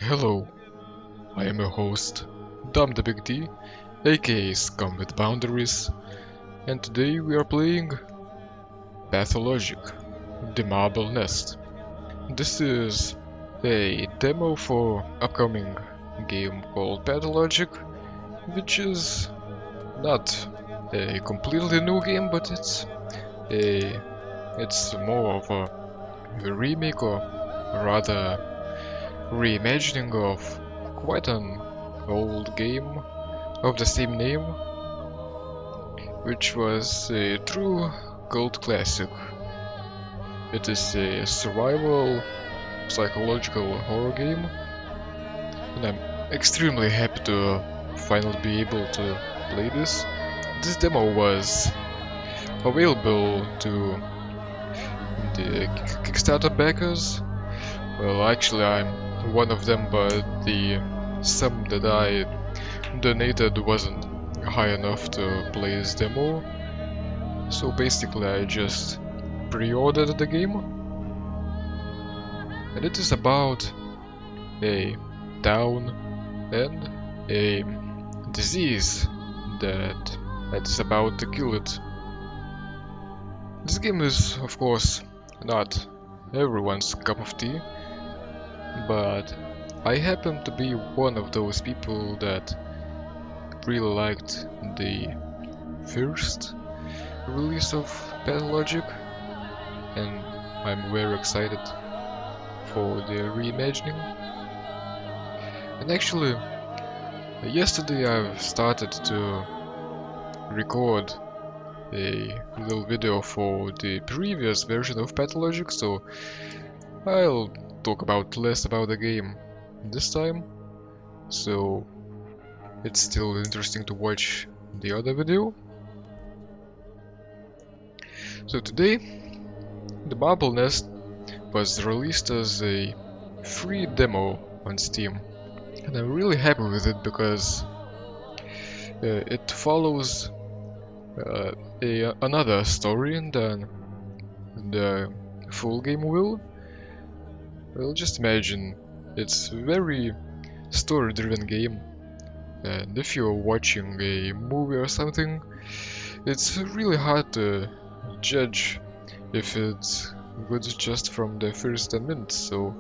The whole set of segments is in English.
Hello, I am your host, Dom the Big D, aka Scum with Boundaries, and today we are playing Pathologic, the Marble Nest. This is a demo for upcoming game called Pathologic, which is not a completely new game, but it's more of a remake, or rather reimagining of quite an old game of the same name, which was a true cult classic. It is a survival psychological horror game, and I'm extremely happy to finally be able to play this. This demo was available to the Kickstarter backers. Well, actually I'm one of them, but the sum that I donated wasn't high enough to play this demo. So basically I just pre-ordered the game. And it is about a town and a disease that is about to kill it. This game is, of course, not everyone's cup of tea, but I happen to be one of those people that really liked the first release of Pathologic, and I'm very excited for the reimagining. And actually, yesterday I've started to record a little video for the previous version of Pathologic, so I'll talk less about the game this time, so it's still interesting to watch the other video. So today, the Marble Nest was released as a free demo on Steam, and I'm really happy with it because it follows another story than the full game will. Well, just imagine, it's a very story-driven game, and if you're watching a movie or something, it's really hard to judge if it's good just from the first 10 minutes, so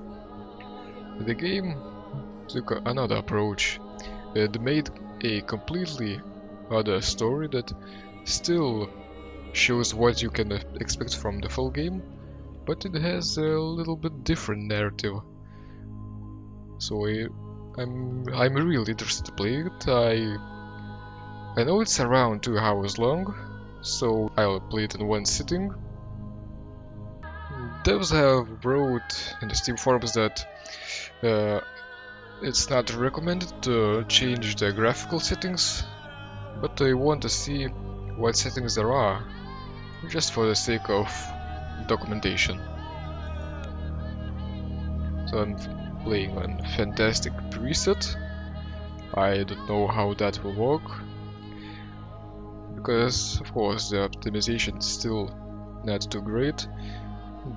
the game took another approach. It made a completely other story that still shows what you can expect from the full game, but it has a little bit different narrative. So I'm really interested to play it. I know it's around 2 hours long, so I'll play it in one sitting. Devs have wrote in the Steam forums that it's not recommended to change the graphical settings, but I want to see what settings there are, just for the sake of documentation. So I'm playing on Fantastic preset. I don't know how that will work, because of course the optimization is still not too great.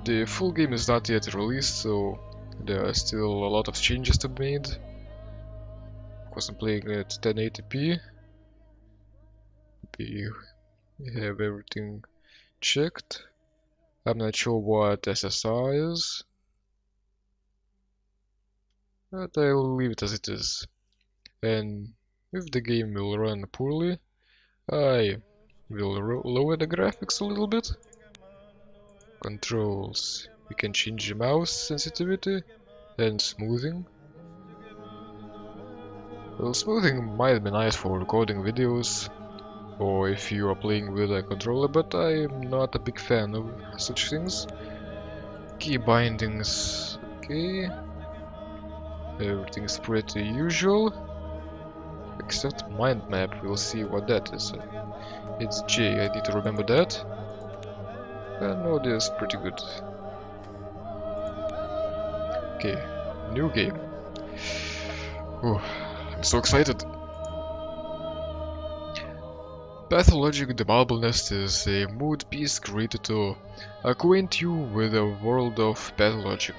The full game is not yet released, so there are still a lot of changes to be made. Of course, I'm playing at 1080p. We have everything checked. I'm not sure what SSR is, but I'll leave it as it is. And if the game will run poorly, I will lower the graphics a little bit. Controls. We can change the mouse sensitivity and smoothing. Well, smoothing might be nice for recording videos, or if you are playing with a controller, but I am not a big fan of such things. Key bindings, okay. Everything is pretty usual, except mind map. We'll see what that is. It's J, I need to remember that. And audio is pretty good. Okay, new game. Ooh, I'm so excited. Pathologic the Marble Nest is a mood piece created to acquaint you with the world of Pathologic.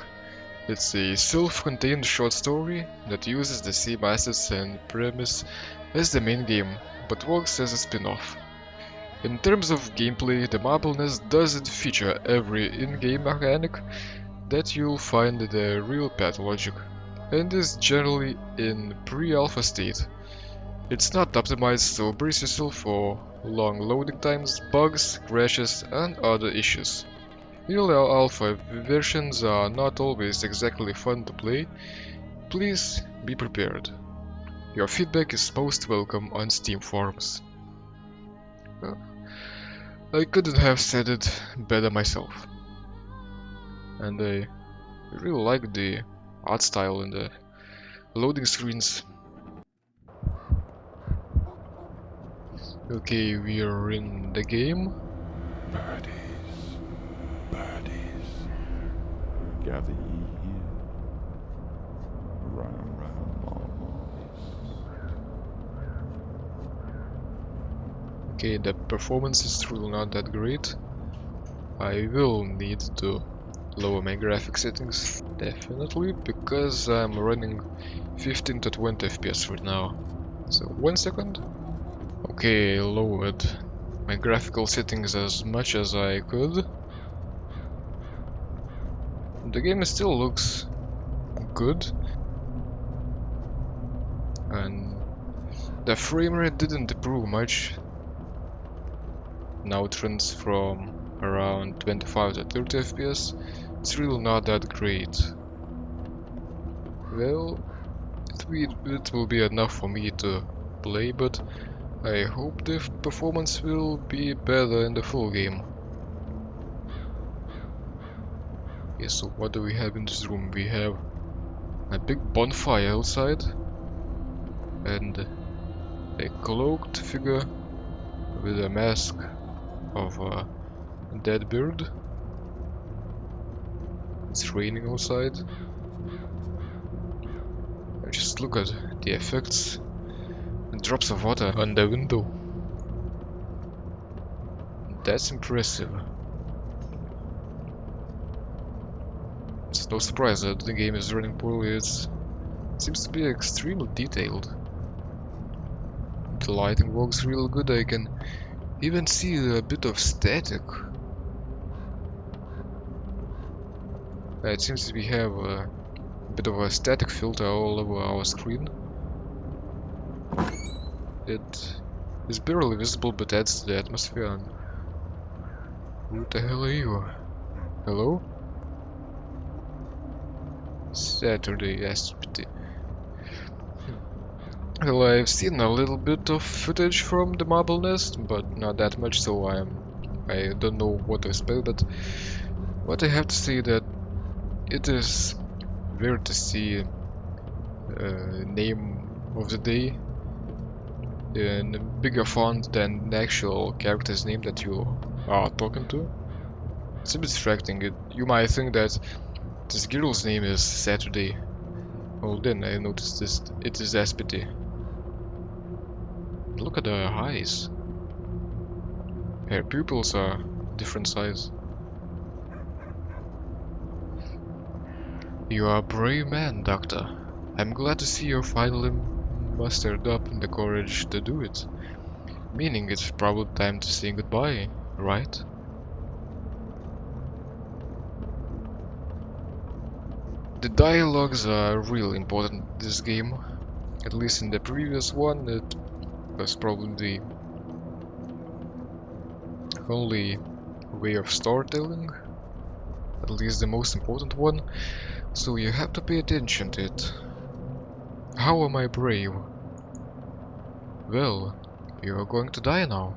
It's a self-contained short story that uses the same assets and premise as the main game, but works as a spin-off. In terms of gameplay, the Marble Nest doesn't feature every in-game mechanic that you'll find in the real Pathologic, and is generally in pre-alpha state. It's not optimized, so brace yourself for long loading times, bugs, crashes, and other issues. Early alpha versions are not always exactly fun to play. Please be prepared. Your feedback is most welcome on Steam forums. I couldn't have said it better myself. And I really like the art style in the loading screens. Okay, we are in the game. Birdies, birdies, gather ye here, round, marbles. Okay, the performance is really not that great. I will need to lower my graphic settings, definitely, because I'm running 15 to 20 FPS right now. So 1 second. Okay, lowered my graphical settings as much as I could. The game still looks good, and the frame rate didn't improve much. Now it trends from around 25 to 30 FPS. It's really not that great. Well, it will be enough for me to play, but I hope the performance will be better in the full game. Okay, so what do we have in this room? We have a big bonfire outside and a cloaked figure with a mask of a dead bird. It's raining outside. And just look at the effects and drops of water on the window. That's impressive. It's no surprise that the game is running poorly. It seems to be extremely detailed. The lighting works real good. I can even see a bit of static. It seems we have a bit of a static filter all over our screen. It is barely visible, but adds to the atmosphere. And who the hell are you? Hello? Saturday SPD. Well, I've seen a little bit of footage from the Marble Nest, but not that much, so I don't know what to expect. But what I have to say that it is weird to see name of the day in a bigger font than the actual character's name that you are talking to. It's a bit distracting. You might think that this girl's name is Saturday. Well, then I noticed this. It is SPD. Look at her eyes. Her pupils are different size. You are a brave man, Doctor. I'm glad to see you finally mustered up the courage to do it. Meaning it's probably time to say goodbye, right? The dialogues are really important in this game. At least in the previous one, it was probably the only way of storytelling. At least the most important one. So you have to pay attention to it. How am I brave? Well, you are going to die now.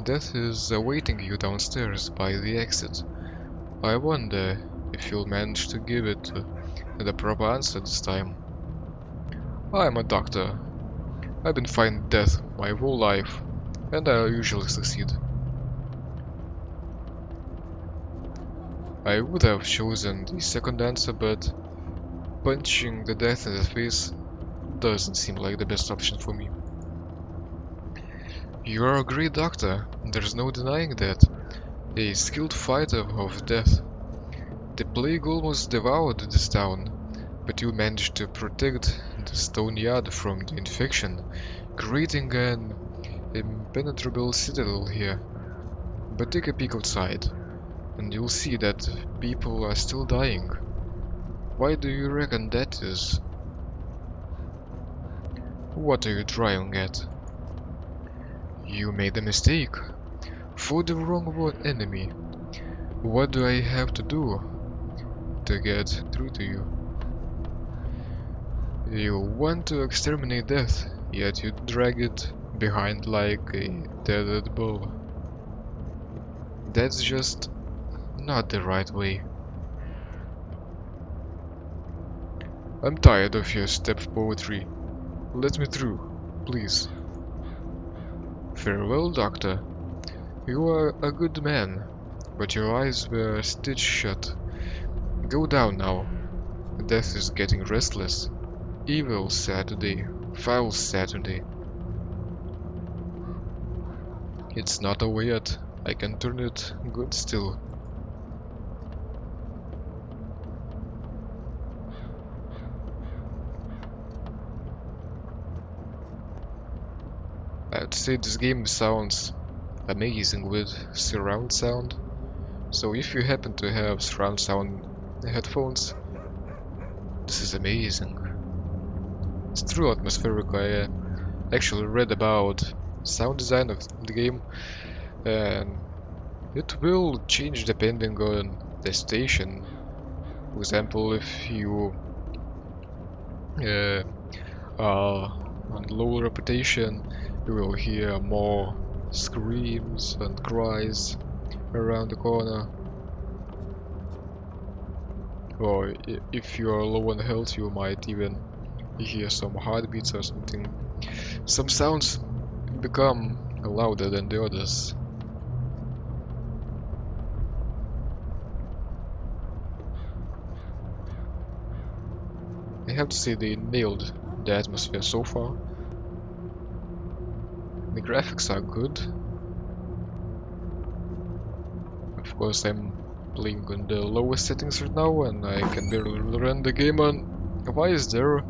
Death is awaiting you downstairs by the exit. I wonder if you'll manage to give it the proper answer this time. I'm a doctor. I've been fighting death my whole life, and I usually succeed. I would have chosen the second answer, but punching the death in the face doesn't seem like the best option for me. You are a great doctor, there's no denying that. A skilled fighter of death. The plague almost devoured this town, but you managed to protect the stone yard from the infection, creating an impenetrable citadel here. But take a peek outside, and you'll see that people are still dying. Why do you reckon that is? What are you driving at? You made a mistake. For the wrong enemy. What do I have to do to get through to you? You want to exterminate death, yet you drag it behind like a tethered bull. That's just not the right way. I'm tired of your step poetry. Let me through, please. Farewell, doctor. You are a good man, but your eyes were stitched shut. Go down now. Death is getting restless. Evil Saturday, foul Saturday. It's not over yet. I can turn it good still. I'd say this game sounds amazing with surround sound. So if you happen to have surround sound headphones, this is amazing. It's true atmospheric. I actually read about sound design of the game, and it will change depending on the station. For example, if you are on low reputation, you will hear more screams and cries around the corner. Or if you are low on health, you might even hear some heartbeats or something. Some sounds become louder than the others. I have to say they nailed the atmosphere so far. The graphics are good. Of course, I'm playing on the lowest settings right now and I can barely run the game on. Why is there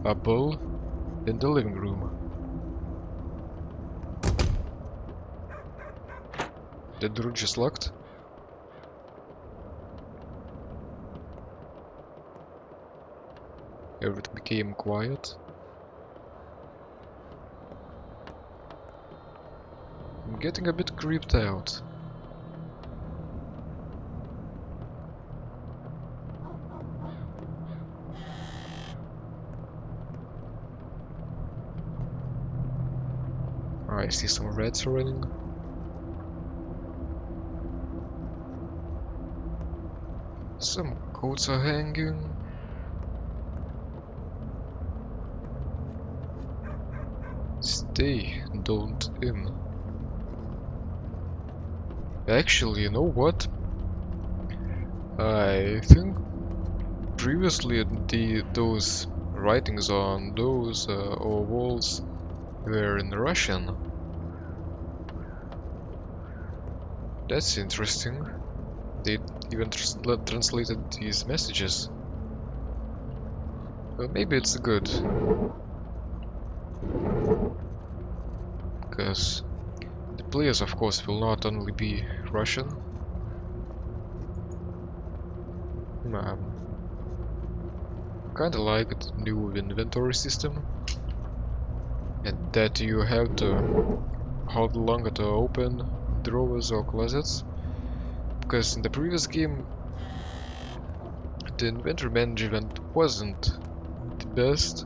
a bull in the living room? The door just locked? Everything became quiet. I'm getting a bit creeped out. I see some rats running. Some coats are hanging. Stay, don't in. Actually, you know what? I think previously those writings on those or walls were in Russian. That's interesting. They even translated these messages. Well, maybe it's good. Because the players, of course, will not only be Russian. Kinda like the new inventory system. And that you have to hold longer to open drawers or closets. Because in the previous game, the inventory management wasn't the best.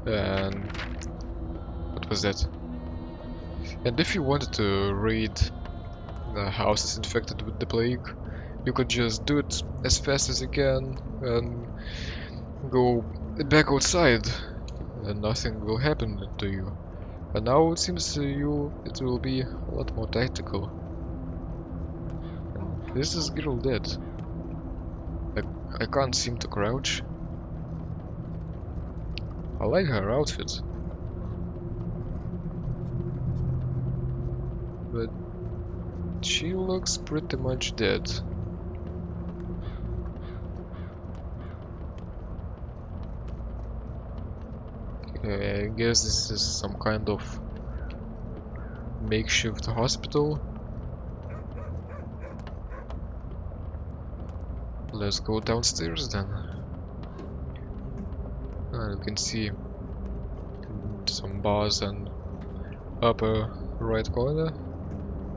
And what was that? And if you wanted to raid the houses infected with the plague, you could just do it as fast as you can and go back outside, and nothing will happen to you. And now it seems it will be a lot more tactical. And is this girl dead? I can't seem to crouch. I like her outfit. but she looks pretty much dead. I guess this is some kind of makeshift hospital. Let's go downstairs then. You can see some bars and upper right corner.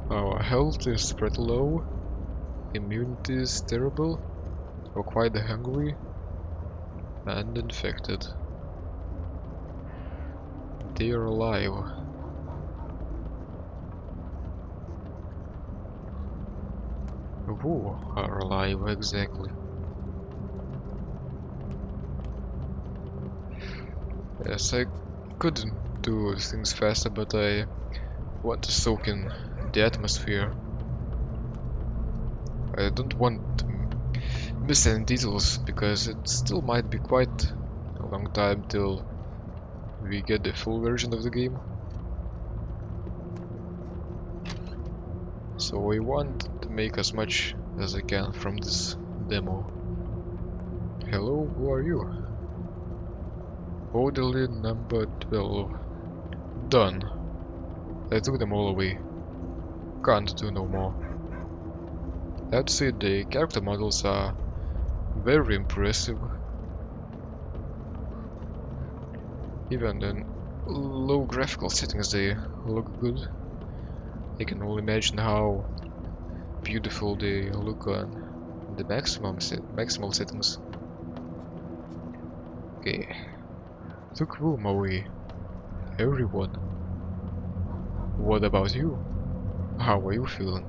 Our health is pretty low, immunity is terrible, we're quite hungry and infected. They are alive. Who are alive exactly? Yes, I couldn't do things faster, but I want to soak in the atmosphere. I don't want to miss any details, because it still might be quite a long time till we get the full version of the game. So I want to make as much as I can from this demo. Hello, who are you? Orderly number 12. Done. I took them all away. Can't do no more. That's it, the character models are very impressive. Even in low graphical settings they look good. I can only imagine how beautiful they look on the maximal settings. Okay. Took room away. Everyone. What about you? How are you feeling?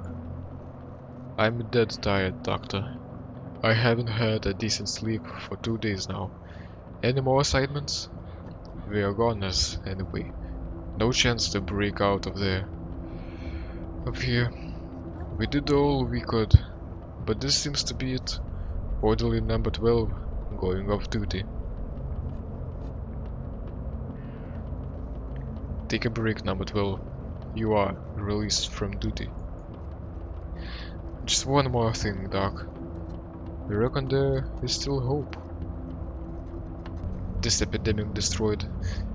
I'm dead tired, doctor. I haven't had a decent sleep for 2 days now. Any more assignments? We are goners anyway. No chance to break out of there. Up here. We did all we could, but this seems to be it. Orderly number 12 going off duty. Take a break, number 12. You are released from duty. Just one more thing, Doc. We reckon there is still hope. This epidemic destroyed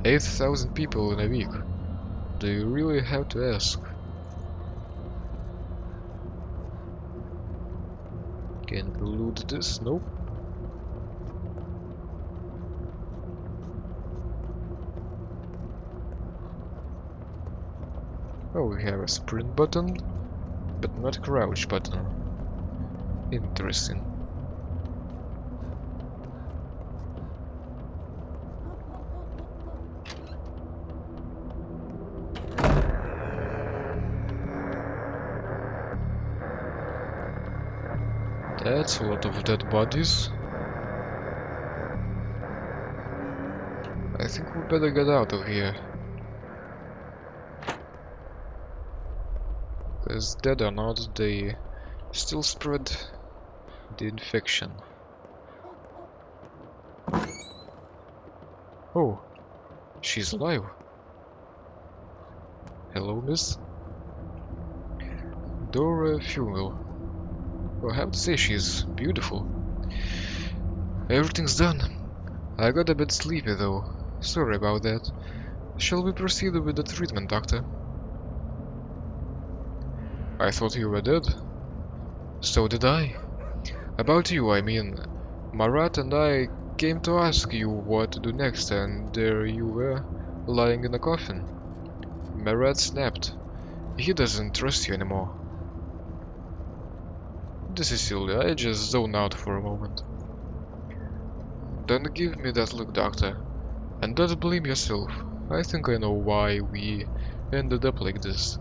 8,000 people in a week. Do you really have to ask? Can we loot this? Nope. Oh, we have a sprint button, but not a crouch button. Interesting. That's a lot of dead bodies. I think we better get out of here. Because dead or not, they still spread the infection. Oh, she's alive. Hello, miss. Dora Fuel. I have to say she's beautiful. Everything's done. I got a bit sleepy though. Sorry about that. Shall we proceed with the treatment, doctor? I thought you were dead. So did I. About you, I mean. Marat and I came to ask you what to do next, and there you were, lying in a coffin. Marat snapped. He doesn't trust you anymore. This is silly, I just zone out for a moment. Don't give me that look, doctor. And don't blame yourself. I think I know why we ended up like this.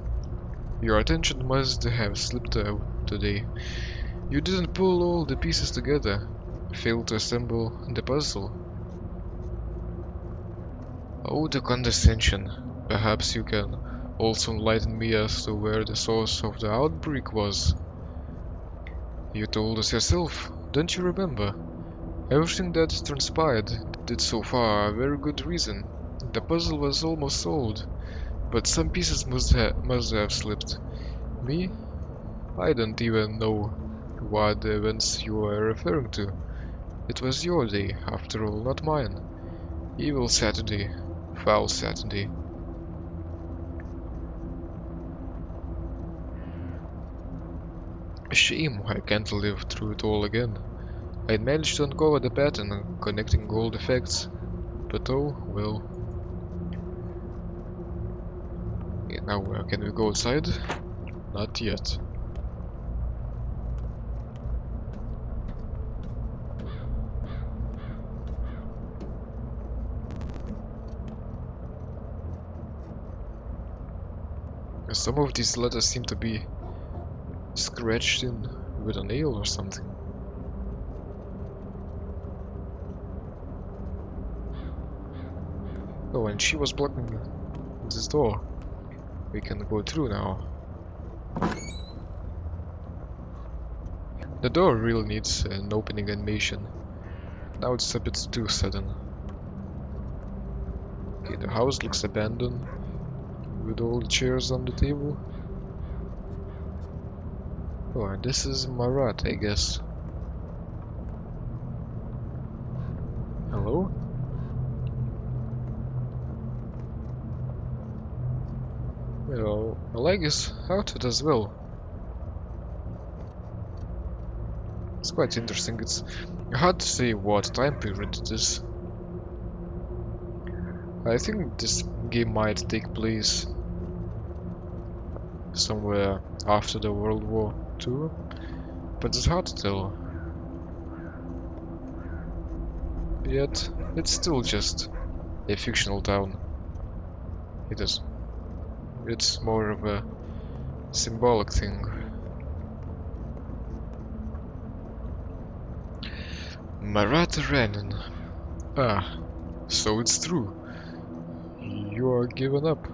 Your attention must have slipped out today. You didn't pull all the pieces together. Failed to assemble the puzzle. Oh, the condescension. Perhaps you can also enlighten me as to where the source of the outbreak was. You told us yourself, don't you remember? Everything that transpired did so far a very good reason. The puzzle was almost solved, but some pieces must have slipped. Me? I don't even know what events you are referring to. It was your day, after all, not mine. Evil Saturday. Foul Saturday. A shame I can't live through it all again. I managed to uncover the pattern connecting all the facts, but oh well. Okay, now where can we go outside? Not yet. Some of these letters seem to be scratched in with a nail or something. Oh, and she was blocking this door. We can go through now. The door really needs an opening animation. Now it's a bit too sudden. Okay, the house looks abandoned, with all the chairs on the table. Oh, and this is Marat, I guess. Hello? Well, I like his outfit as well. It's quite interesting. It's hard to say what time period it is. I think this game might take place somewhere after the World War II, but it's hard to tell. Yet, it's still just a fictional town. It's more of a symbolic thing. Marat Renin. Ah, so it's true. You are given up.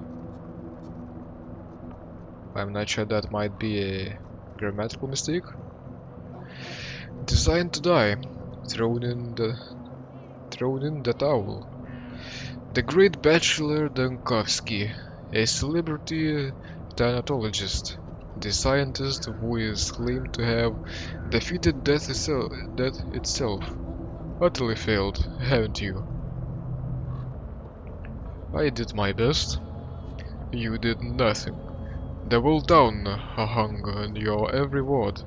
I'm not sure, that might be a grammatical mistake. Designed to die. Thrown in the towel. The great bachelor Dankovsky, a celebrity thanatologist, the scientist who is claimed to have defeated death itself. Utterly failed, haven't you? I did my best. You did nothing. The whole town hung on your every word.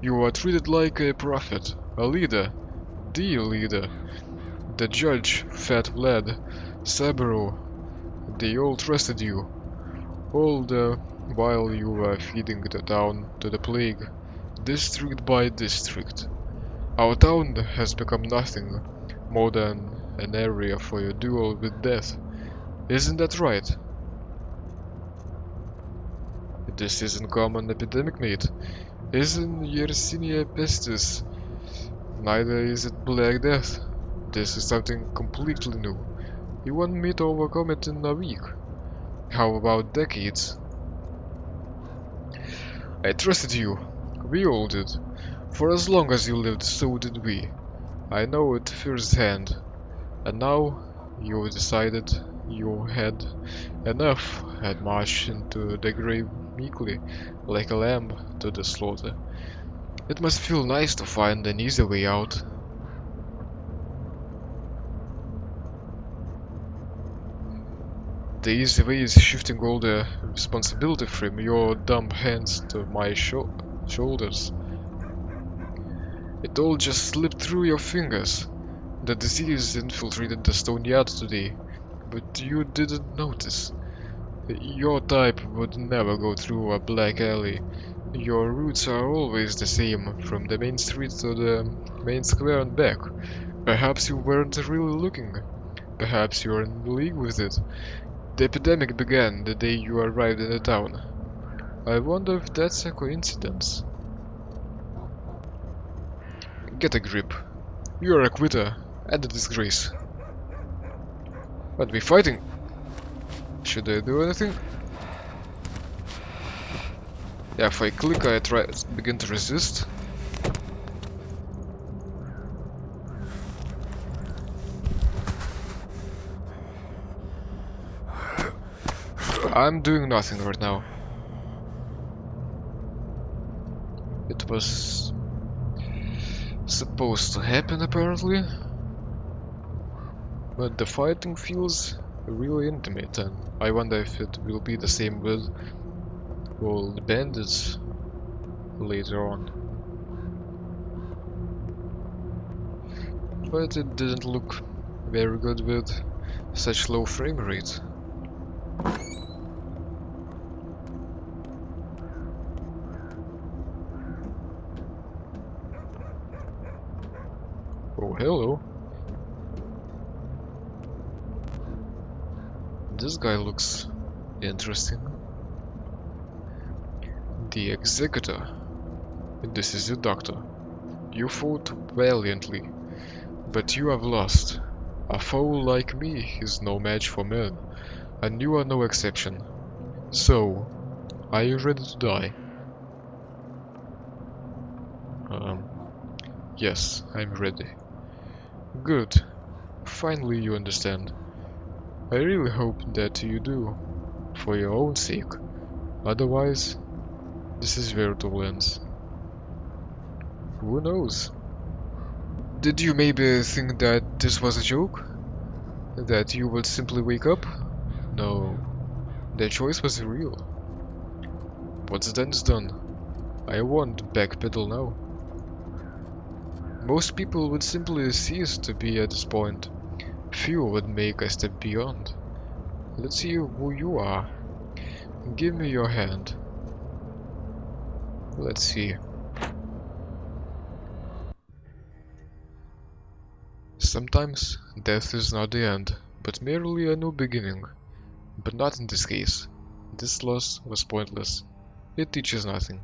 You were treated like a prophet, a leader, the leader. The judge, Fat Vlad, Saburo, they all trusted you. All the while you were feeding the town to the plague, district by district. Our town has become nothing more than an area for your duel with death. Isn't that right? This isn't common epidemic, mate. Isn't Yersinia pestis? Neither is it Black Death. This is something completely new. You want me to overcome it in a week? How about decades? I trusted you. We all did. For as long as you lived, so did we. I know it firsthand. And now you decided you had enough and marched into the grave meekly, like a lamb to the slaughter. It must feel nice to find an easy way out. The easy way is shifting all the responsibility from your dumb hands to my shoulders. It all just slipped through your fingers. The disease infiltrated the stone yard today, but you didn't notice. Your type would never go through a black alley. Your routes are always the same, from the main street to the main square and back. Perhaps you weren't really looking. Perhaps you're in league with it. The epidemic began the day you arrived in the town. I wonder if that's a coincidence. Get a grip. You're a quitter and a disgrace. But we fighting. Should I do anything? Yeah, if I click, I begin to resist. I'm doing nothing right now. It was supposed to happen apparently, but the fighting feels really intimate, and I wonder if it will be the same with all the bandits later on. But it didn't look very good with such low frame rate. Oh, hello. This guy looks interesting. The Executor. This is your doctor. You fought valiantly, but you have lost. A foe like me is no match for men, and you are no exception. So, are you ready to die? Um, yes, I'm ready. Good. Finally you understand. I really hope that you do, for your own sake. Otherwise, this is where it all ends. Who knows? Did you maybe think that this was a joke? That you would simply wake up? No, that choice was real. What's done is done. I won't backpedal now. Most people would simply cease to be at this point. Few would make a step beyond. Let's see who you are. Give me your hand. Let's see. Sometimes death is not the end, but merely a new beginning. But not in this case. This loss was pointless. It teaches nothing.